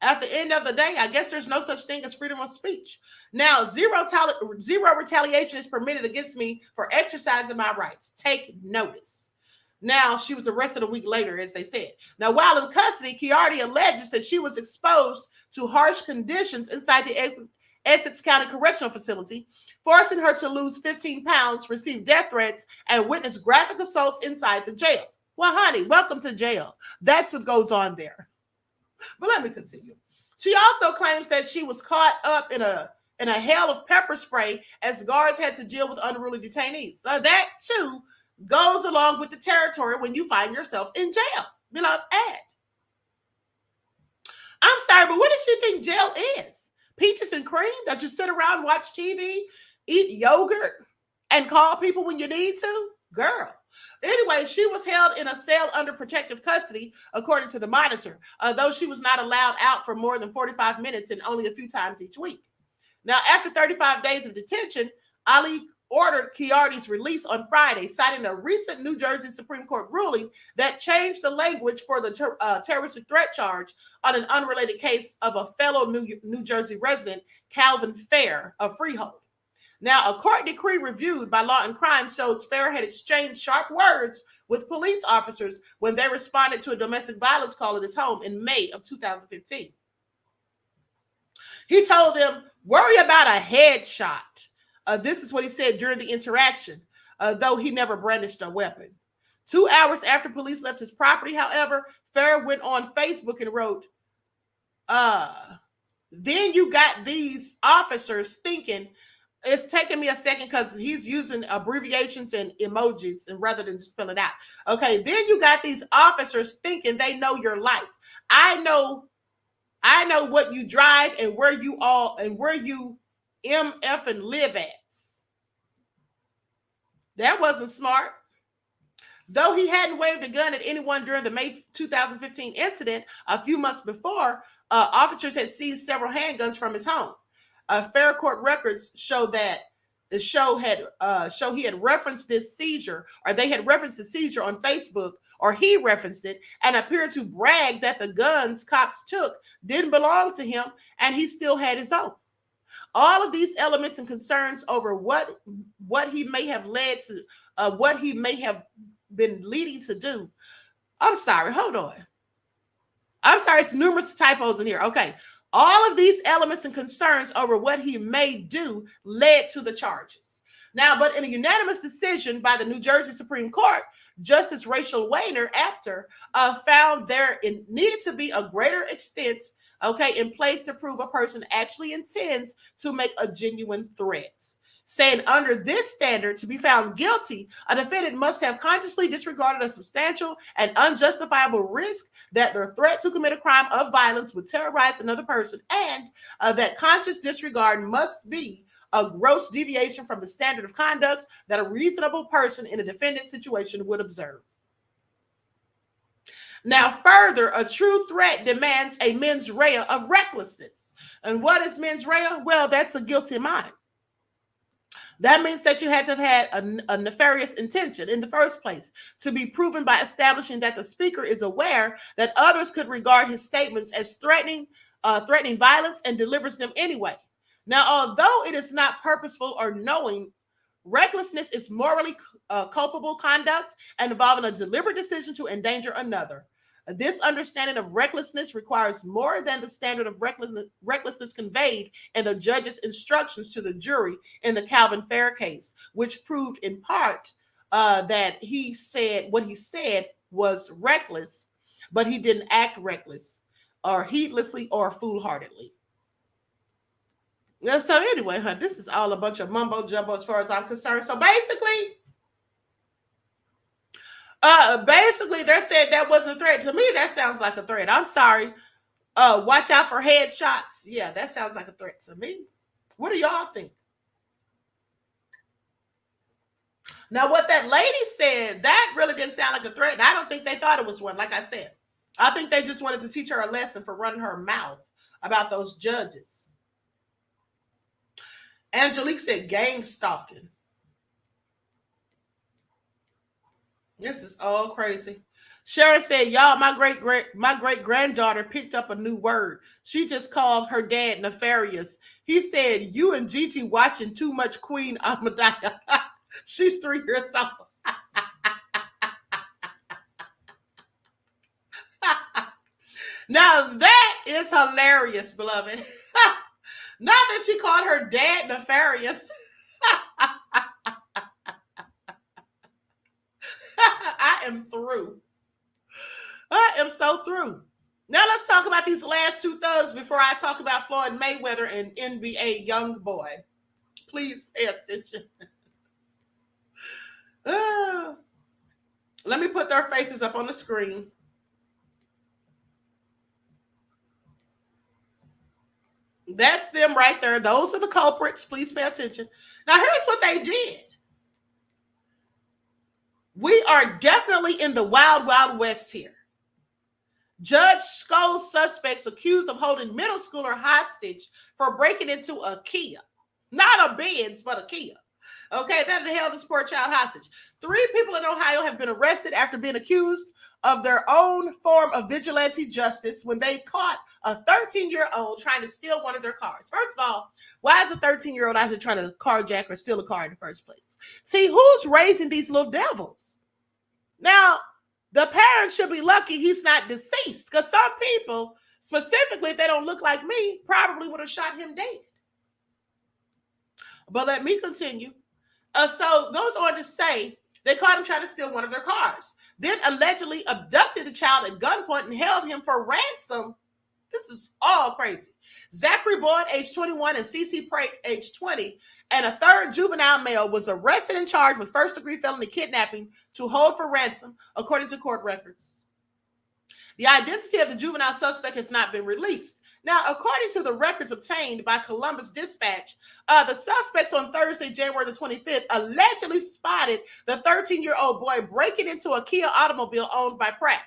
At the end of the day, I guess there's no such thing as freedom of speech. Now, zero retaliation is permitted against me for exercising my rights. Take notice. Now, she was arrested a week later, as they said. Now, while in custody, Kiardi alleges that she was exposed to harsh conditions inside the Essex County Correctional Facility, forcing her to lose 15 pounds, receive death threats, and witness graphic assaults inside the jail. Well, honey, welcome to jail. That's what goes on there. But let me continue. She also claims that she was caught up in a hail of pepper spray as guards had to deal with unruly detainees. So that, too, goes along with the territory when you find yourself in jail. Beloved ad. I'm sorry, but what does she think jail is? Peaches and cream that you sit around, watch TV, eat yogurt, and call people when you need to? Girl. Anyway, she was held in a cell under protective custody, according to the Monitor, though she was not allowed out for more than 45 minutes and only a few times each week. Now, after 35 days of detention, Ali ordered Kiardi's release on Friday, citing a recent New Jersey Supreme Court ruling that changed the language for the terroristic threat charge on an unrelated case of a fellow New Jersey resident, Calvin Fair, of Freehold. Now, a court decree reviewed by Law and Crime shows Fair had exchanged sharp words with police officers when they responded to a domestic violence call at his home in May of 2015. He told them, worry about a headshot. This is what he said during the interaction, though he never brandished a weapon. 2 hours after police left his property, however, Fair went on Facebook and wrote, then you got these officers thinking. It's taking me a second because he's using abbreviations and emojis and rather than just spell it out. Okay, then you got these officers thinking they know your life. I know what you drive and where you MF and live at. That wasn't smart. Though he hadn't waved a gun at anyone during the May 2015 incident, a few months before, officers had seized several handguns from his home. Fair court records show that the show he had referenced this seizure, or they had referenced the seizure on Facebook, or he referenced it and appeared to brag that the guns cops took didn't belong to him and he still had his own. All of these elements and concerns over what he may have led to, what he may have been leading to do. I'm sorry, hold on. I'm sorry, it's numerous typos in here. Okay. All of these elements and concerns over what he may do led to the charges. Now, but in a unanimous decision by the New Jersey Supreme Court, Justice Rachel Weiner Apter found there needed to be a greater extent, in place to prove a person actually intends to make a genuine threat. Saying under this standard, to be found guilty, a defendant must have consciously disregarded a substantial and unjustifiable risk that their threat to commit a crime of violence would terrorize another person, and that conscious disregard must be a gross deviation from the standard of conduct that a reasonable person in a defendant's situation would observe. Now, further, a true threat demands a mens rea of recklessness. And what is mens rea? Well, that's a guilty mind. That means that you had to have had a nefarious intention in the first place to be proven by establishing that the speaker is aware that others could regard his statements as threatening violence and delivers them anyway. Now, although it is not purposeful or knowing, recklessness is morally culpable conduct and involving a deliberate decision to endanger another. This understanding of recklessness requires more than the standard of recklessness conveyed in the judge's instructions to the jury in the Calvin Fair case, which proved in part that he said what he said was reckless, but he didn't act reckless or heedlessly or foolhardily. Yeah, so anyway, this is all a bunch of mumbo jumbo as far as I'm concerned. So basically, they're saying that wasn't a threat. To me, that sounds like a threat. I'm sorry. Watch out for headshots. Yeah, that sounds like a threat to me. What do y'all think? Now, what that lady said, that really didn't sound like a threat. And I don't think they thought it was one. Like I said, I think they just wanted to teach her a lesson for running her mouth about those judges. Angelique said gang stalking. This is all crazy. Sharon said, y'all, my great granddaughter picked up a new word. She just called her dad nefarious. He said, you and Gigi watching too much Queen Amadea. She's 3 years old. Now that is hilarious, beloved. Not that she called her dad nefarious. I am through. I am so through. Now let's talk about these last two thugs before I talk about Floyd Mayweather and NBA YoungBoy. Please pay attention. Let me put their faces up on the screen. That's them right there. Those are the culprits. Please pay attention. Now, here's what they did. We are definitely in the wild, wild west here. Judge scolds suspects accused of holding middle schooler hostage for breaking into a Kia. Not a Benz, but a Kia. Okay, that held this poor child hostage. 3 people in Ohio have been arrested after being accused of their own form of vigilante justice when they caught a 13-year-old trying to steal one of their cars. First of all, why is a 13-year-old out here trying to carjack or steal a car in the first place? See, who's raising these little devils? Now, the parents should be lucky he's not deceased, because some people, specifically if they don't look like me, probably would have shot him dead. But let me continue. So goes on to say they caught him trying to steal one of their cars, then allegedly abducted the child at gunpoint and held him for ransom. This is all crazy. Zachary Boyd, age 21, and CeCe Prake, age 20, and a third juvenile male was arrested and charged with first-degree felony kidnapping to hold for ransom, according to court records. The identity of the juvenile suspect has not been released. Now, according to the records obtained by Columbus Dispatch, the suspects on Thursday, January the 25th, allegedly spotted the 13-year-old boy breaking into a Kia automobile owned by Pratt.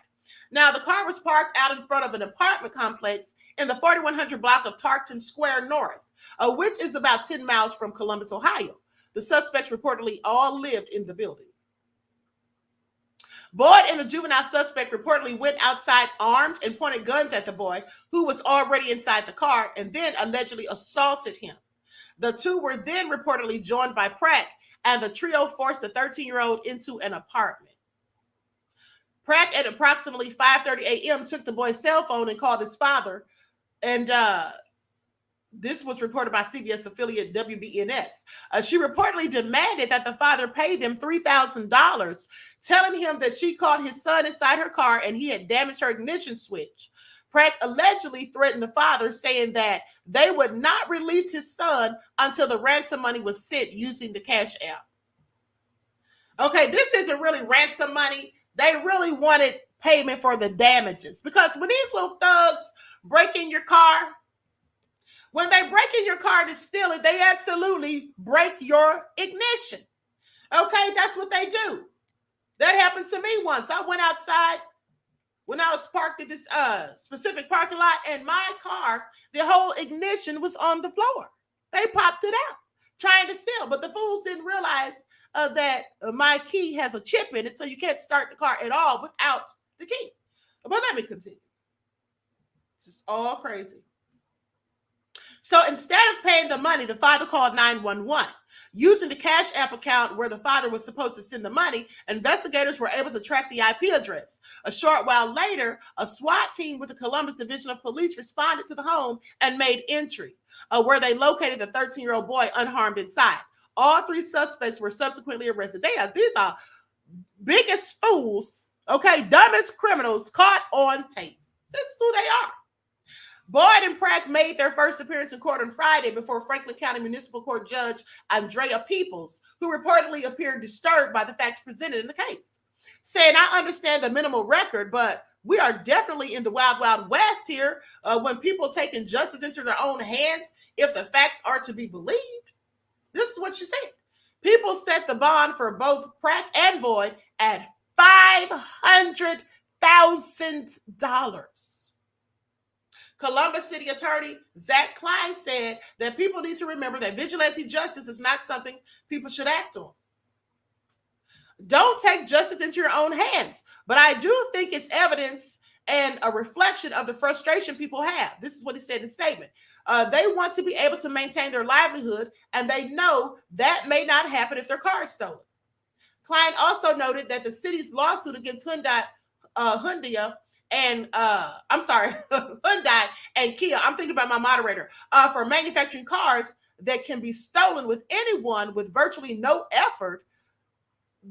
Now, the car was parked out in front of an apartment complex in the 4100 block of Tarleton Square North, which is about 10 miles from Columbus, Ohio. The suspects reportedly all lived in the building. Boyd and the juvenile suspect reportedly went outside armed and pointed guns at the boy, who was already inside the car, and then allegedly assaulted him. The two were then reportedly joined by Pratt, and the trio forced the 13-year-old into an apartment. Pratt at approximately 5:30 a.m. took the boy's cell phone and called his father, and this was reported by CBS affiliate WBNS. She reportedly demanded that the father paid him $3,000, telling him that she caught his son inside her car and he had damaged her ignition switch. Pratt allegedly threatened the father, saying that they would not release his son until the ransom money was sent using the Cash App. Okay, this isn't really ransom money. They really wanted payment for the damages, because when these little thugs break in your car, when they break in your car to steal it, they absolutely break your ignition. Okay, that's what they do. That happened to me once. I went outside when I was parked at this specific parking lot, and my car, the whole ignition was on the floor. They popped it out, trying to steal. But the fools didn't realize that my key has a chip in it, so you can't start the car at all without the key. But let me continue. This is all crazy. So instead of paying the money, the father called 911. Using the Cash App account where the father was supposed to send the money, investigators were able to track the IP address. A short while later, a SWAT team with the Columbus Division of Police responded to the home and made entry, where they located the 13-year-old boy unharmed inside. All 3 suspects were subsequently arrested. These are biggest fools, okay, dumbest criminals caught on tape. This is who they are. Boyd and Prack made their first appearance in court on Friday before Franklin County Municipal Court Judge Andrea Peoples, who reportedly appeared disturbed by the facts presented in the case, saying, "I understand the minimal record, but we are definitely in the wild, wild west here when people taking justice into their own hands if the facts are to be believed." This is what she said. People set the bond for both Prack and Boyd at $500,000. Columbus City Attorney Zach Klein said that people need to remember that vigilante justice is not something people should act on. Don't take justice into your own hands, but I do think it's evidence and a reflection of the frustration people have. This is what he said in the statement. They want to be able to maintain their livelihood, and they know that may not happen if their car is stolen. Klein also noted that the city's lawsuit against Hyundai and Hyundai and Kia, I'm thinking about my moderator, for manufacturing cars that can be stolen with anyone with virtually no effort.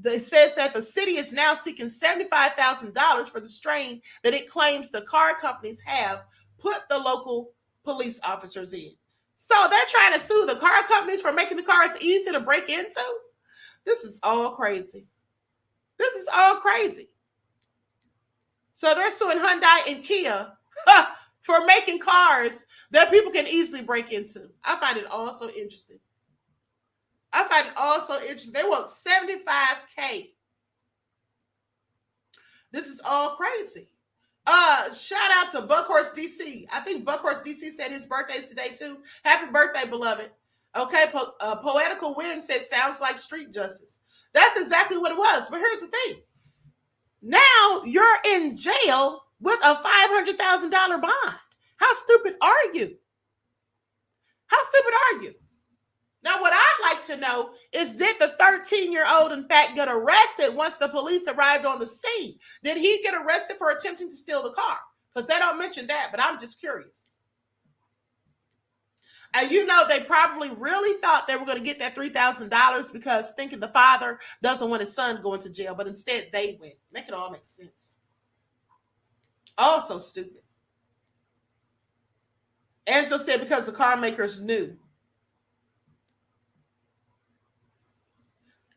It says that the city is now seeking $75,000 for the strain that it claims the car companies have put the local police officers in. So they're trying to sue the car companies for making the cars easy to break into. This is all crazy. This is all crazy. So they're suing Hyundai and Kia for making cars that people can easily break into. I find it all so interesting. They want $75K. This is all crazy. Shout out to Buckhorse DC. I think Buckhorse DC said his birthday's today too. Happy birthday, beloved. Okay, Poetical Wind said sounds like street justice. That's exactly what it was. But here's the thing. Now you're in jail with a $500,000 bond. How stupid are you? Now, what I'd like to know is, did the 13-year-old, in fact, get arrested once the police arrived on the scene? Did he get arrested for attempting to steal the car? Because they don't mention that, but I'm just curious. And they probably really thought they were going to get that $3,000 because thinking the father doesn't want his son going to jail, but instead they went. Make it all make sense. Also stupid. Angela said because the car makers knew.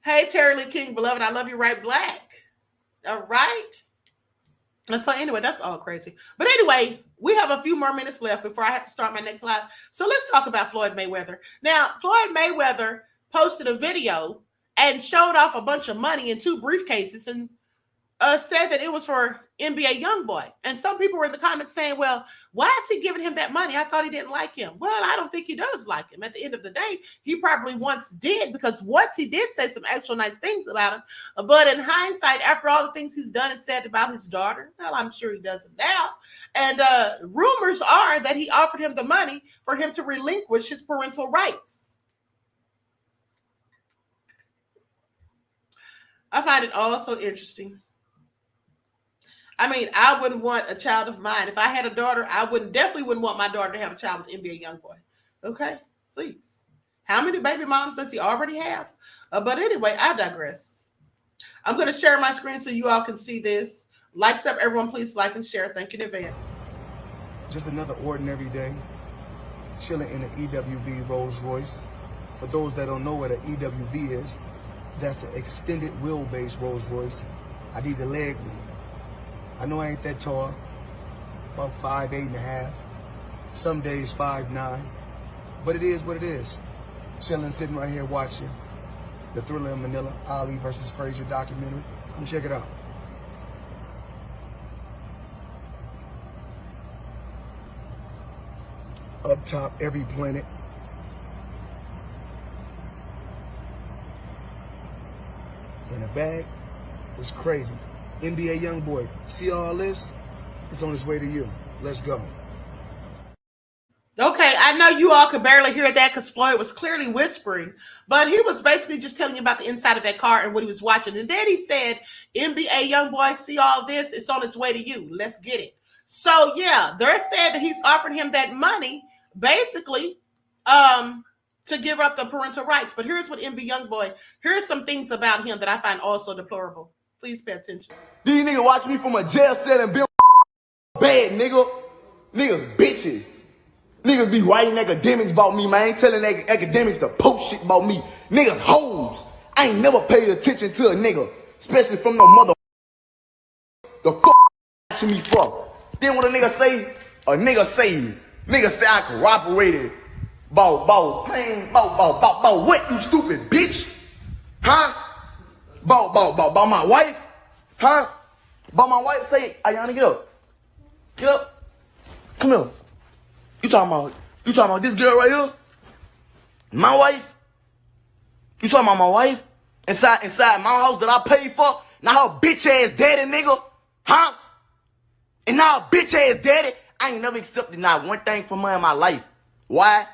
Hey, Terry Lee King, beloved, I love you right black. All right. So anyway, that's all crazy. But anyway, we have a few more minutes left before I have to start my next live. So let's talk about Floyd Mayweather. Now, Floyd Mayweather posted a video and showed off a bunch of money in 2 briefcases and said that it was for NBA YoungBoy. And some people were in the comments saying, well, why is he giving him that money? I thought he didn't like him. Well, I don't think he does like him. At the end of the day, he probably once did, because once he did say some actual nice things about him. But in hindsight, after all the things he's done and said about his daughter, well, I'm sure he doesn't now. And rumors are that he offered him the money for him to relinquish his parental rights. I find it all so interesting. I mean, I wouldn't want a child of mine. If I had a daughter, I definitely wouldn't want my daughter to have a child with NBA YoungBoy. Okay, please. How many baby moms does he already have? But anyway, I digress. I'm going to share my screen so you all can see this. Likes up, everyone. Please like and share. Thank you in advance.
Just another ordinary day, chilling in an EWB Rolls Royce. For those that don't know what an EWB is, that's an extended wheelbase Rolls Royce. I need the leg room. I know I ain't that tall, about 5'8.5", some days 5'9", but it is what it is. Chilling, sitting right here watching the Thriller in Manila, Ali versus Frazier documentary. Come check it out. Up top, every planet. In the bag, it's crazy. NBA YoungBoy, see all this? It's on its way to you. Let's go.
Okay, I know you all could barely hear that because Floyd was clearly whispering, but he was basically just telling you about the inside of that car and what he was watching. And then he said, NBA YoungBoy, see all this? It's on its way to you. Let's get it. So yeah, they're saying that he's offered him that money basically to give up the parental rights. But here's what NBA YoungBoy, here's some things about him that I find also deplorable. Please pay attention.
These niggas watch me from a jail cell and be bad, nigga. Niggas bitches. Niggas be writing academics about me, man. Ain't telling academics to post shit about me. Niggas hoes. I ain't never paid attention to a nigga, especially from no mother. The fuck watching me for? Then what a nigga say? A nigga say I cooperated. About what, you stupid bitch? Huh? About my wife? Huh? About my wife? Say, Ayana, get up. Get up. Come here. You talking about this girl right here? My wife? You talking about my wife? Inside my house that I paid for? Now her bitch ass daddy, nigga? Huh? And now her bitch ass daddy? I ain't never accepted not one thing from her in my life. Why?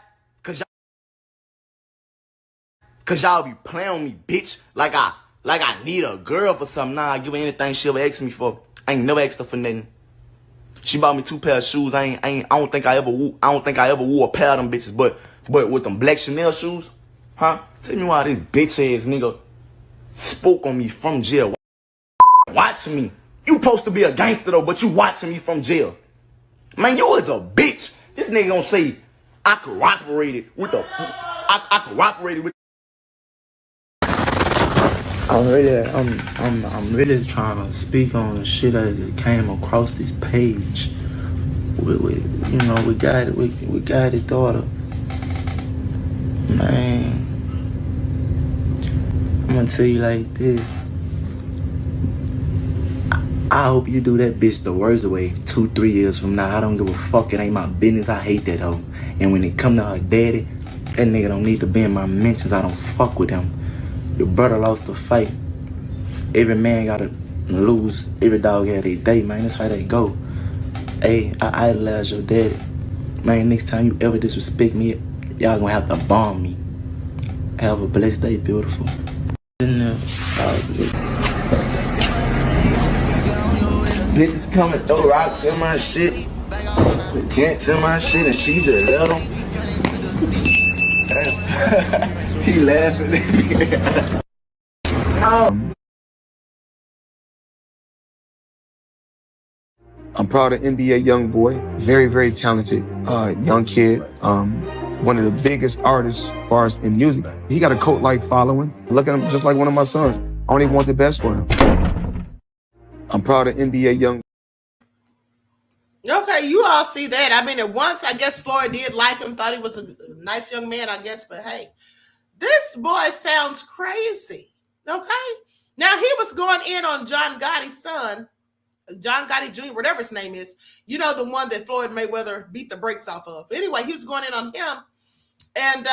Cause y'all be playing with me, bitch. Like I need a girl for something. Nah, I give her anything she ever asked me for. I ain't never asked her for nothing. She bought me 2 pairs of shoes. I don't think I ever wore a pair of them bitches, but with them black Chanel shoes, huh? Tell me why this bitch ass nigga spoke on me from jail. Watching me. You supposed to be a gangster though, but you watching me from jail. Man, you is a bitch. This nigga gonna say I cooperated with I cooperated with.
I'm really trying to speak on the shit as it came across this page. We got it, daughter. Man, I'm gonna tell you like this. I hope you do that bitch the worst way 2-3 years from now. I don't give a fuck. It ain't my business. I hate that hoe. And when it come to her daddy, that nigga don't need to be in my mentions. I don't fuck with him. Your brother lost the fight. Every man gotta lose. Every dog had a day, man. That's how they go. Hey, I idolize your daddy. Man, next time you ever disrespect me, y'all gonna have to bomb me. Have a blessed day, beautiful. Bitches come and throw rocks in my shit. Dance in my shit and she just let them. He laughing at me.
I'm proud of NBA YoungBoy. Very, very talented young kid. One of the biggest artists as far as in music. He got a cult-like following. Look at him just like one of my sons. I only want the best for him. I'm proud of NBA Young.
Okay, you all see that. I mean, at once, I guess Floyd did like him, thought he was a nice young man, I guess. But hey, this boy sounds crazy. Okay? Now, he was going in on John Gotti's son, John Gotti Jr., whatever his name is. You know, the one that Floyd Mayweather beat the brakes off of. Anyway, he was going in on him. And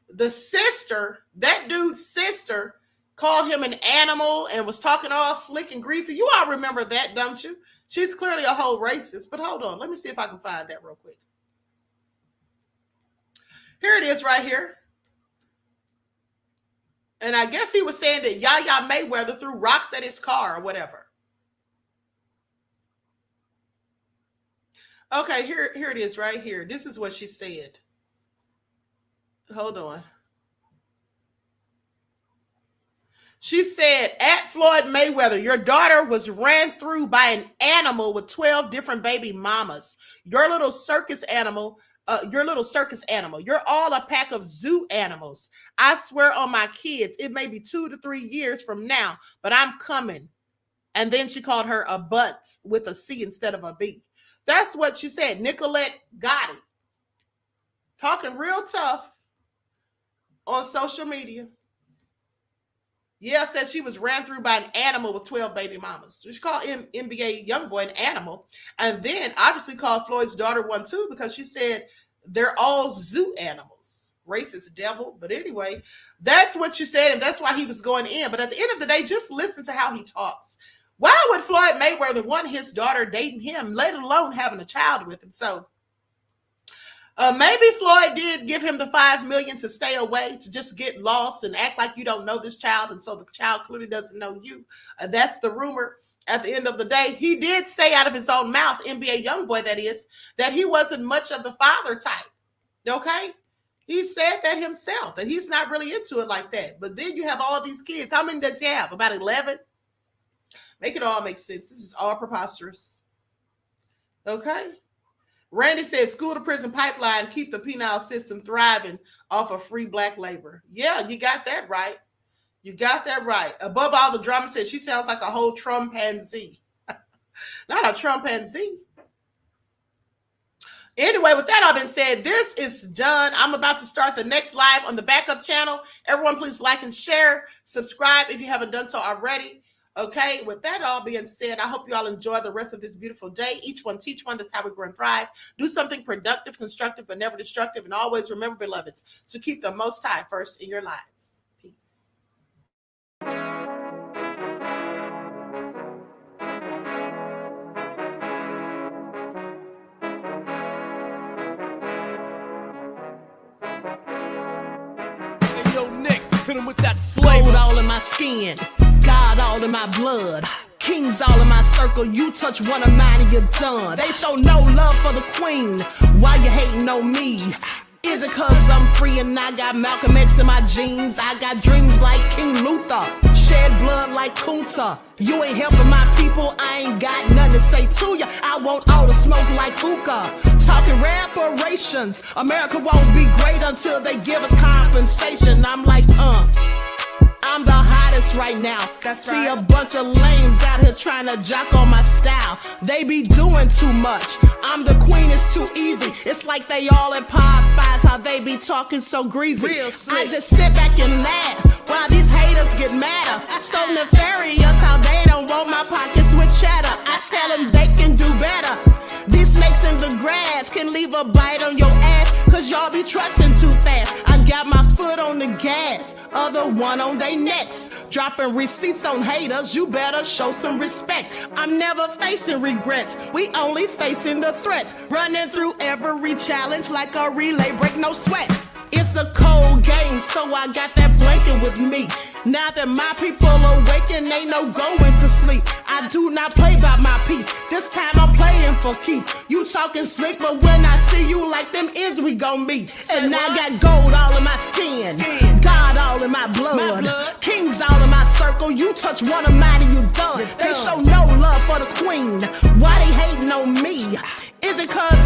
the sister, that dude's sister, called him an animal and was talking all slick and greasy. You all remember that, don't you? She's clearly a whole racist. But hold on. Let me see if I can find that real quick. Here it is right here. And I guess he was saying that Yaya Mayweather threw rocks at his car or whatever. Okay, here it is right here. This is what she said. Hold on. She said, at Floyd Mayweather, your daughter was ran through by an animal with 12 different baby mamas. Your little circus animal. You're all a pack of zoo animals. I swear on my kids, it may be 2 to 3 years from now, but I'm coming. And then she called her a bunt with a C instead of a B. That's what she said. Nicolette Gotti. Talking real tough on social media. Yeah, said she was ran through by an animal with 12 baby mamas. She called NBA YoungBoy an animal. And then obviously called Floyd's daughter one too, because she said they're all zoo animals. Racist devil. But anyway, that's what she said. And that's why he was going in. But at the end of the day, just listen to how he talks. Why would Floyd Mayweather want his daughter dating him, let alone having a child with him? So maybe Floyd did give him the $5 million to stay away, to just get lost and act like you don't know this child. And so the child clearly doesn't know you. That's the rumor. At the end of the day, he did say out of his own mouth, NBA YoungBoy that is, that he wasn't much of the father type. Okay? He said that himself, that he's not really into it like that. But then you have all these kids. How many does he have? About 11? Make it all make sense. This is all preposterous. Okay. Randy said, school to prison pipeline, keep the penal system thriving off of free black labor. Yeah, you got that right. You got that right. Above all, the drama said she sounds like a whole Trumpanzee. Not a Trumpanzee. Anyway, with that all been said, this is done. I'm about to start the next live on the backup channel. Everyone, please like and share. Subscribe if you haven't done so already. Okay, with that all being said, I hope you all enjoy the rest of this beautiful day. Each one teach one. That's how we grow and thrive. Do something productive, constructive, but never destructive. And always remember, beloveds, to keep the Most High first in your lives. Peace.
Yo, Nick, hit him with that flavor.
Gold all in my skin, God all in my blood, kings all in my circle. You touch one of mine and you're done. They show no love for the queen. Why you hating on me? Is it cause I'm free and I got Malcolm X in my jeans? I got dreams like King Luther, shed blood like Kunta. You ain't helping my people, I ain't got nothing to say to ya. I want all the smoke like hookah. Talking reparations, America won't be great until they give us compensation. I'm like, I'm the hottest right now. See a bunch of lames out here trying to jock on my style. They be doing too much. I'm the queen, it's too easy. It's like they all at Popeyes, how they be talking so greasy. I just sit back and laugh while these haters get madder. So nefarious how they don't want my pockets with cheddar. I tell them they can do better. These snakes in the grass can leave a bite on your ass, cause y'all be trusting too fast. I got my foot on the gas, other one on they necks. Dropping receipts on haters, you better show some respect. I'm never facing regrets, we only facing the threats. Running through every challenge like a relay, break no sweat. It's a cold game, so I got that blanket with me. Now that my people awaken, ain't no going to sleep. I do not play by my piece, this time I'm playing for keeps. You talking slick, but when I see you like them ends, we gon' meet. And I got gold all in my skin, God all in my blood, kings all in my circle. You touch one of mine and you done. They show no love for the queen. Why they hating on me? Is it cause